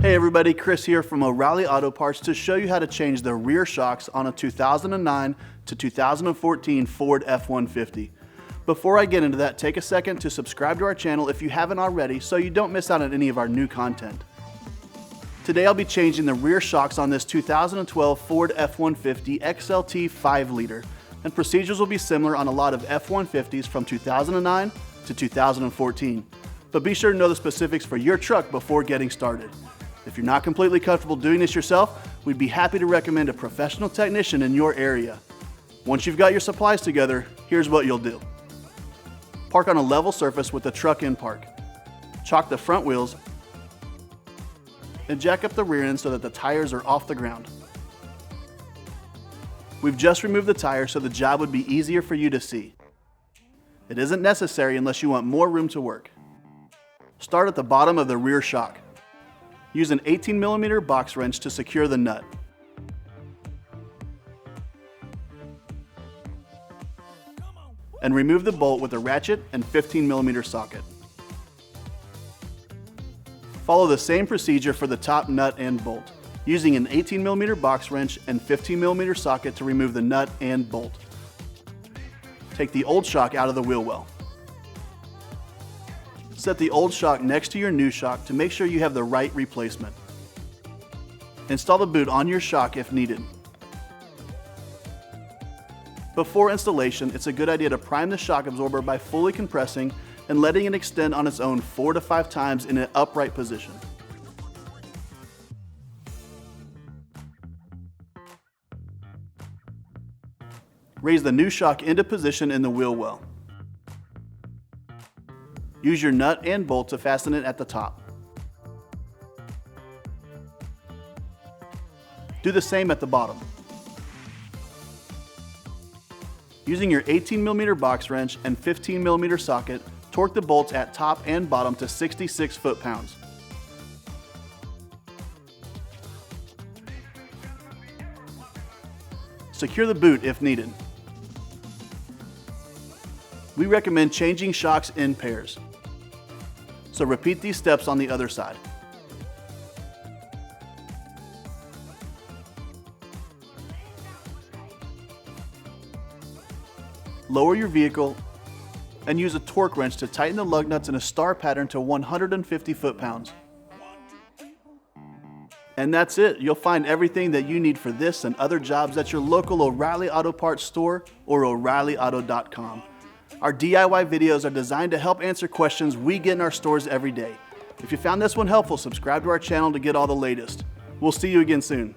Hey everybody, Chris here from O'Reilly Auto Parts to show you how to change the rear shocks on a 2009 to 2014 Ford F-150. Before I get into that, take a second to subscribe to our channel if you haven't already so you don't miss out on any of our new content. Today I'll be changing the rear shocks on this 2012 Ford F-150 XLT 5-liter, and procedures will be similar on a lot of F-150s from 2009 to 2014. But be sure to know the specifics for your truck before getting started. If you're not completely comfortable doing this yourself, we'd be happy to recommend a professional technician in your area. Once you've got your supplies together, here's what you'll do. Park on a level surface with the truck in park. Chock the front wheels and jack up the rear end so that the tires are off the ground. We've just removed the tire so the job would be easier for you to see. It isn't necessary unless you want more room to work. Start at the bottom of the rear shock. Use an 18mm box wrench to secure the nut. And remove the bolt with a ratchet and 15mm socket. Follow the same procedure for the top nut and bolt, using an 18mm box wrench and 15mm socket to remove the nut and bolt. Take the old shock out of the wheel well. Set the old shock next to your new shock to make sure you have the right replacement. Install the boot on your shock if needed. Before installation, it's a good idea to prime the shock absorber by fully compressing and letting it extend on its own 4 to 5 times in an upright position. Raise the new shock into position in the wheel well. Use your nut and bolt to fasten it at the top. Do the same at the bottom. Using your 18mm box wrench and 15mm socket, torque the bolts at top and bottom to 66 foot-pounds. Secure the boot if needed. We recommend changing shocks in pairs. So repeat these steps on the other side. Lower your vehicle and use a torque wrench to tighten the lug nuts in a star pattern to 150 foot-pounds. And that's it. You'll find everything that you need for this and other jobs at your local O'Reilly Auto Parts store or O'ReillyAuto.com. Our DIY videos are designed to help answer questions we get in our stores every day. If you found this one helpful, subscribe to our channel to get all the latest. We'll see you again soon.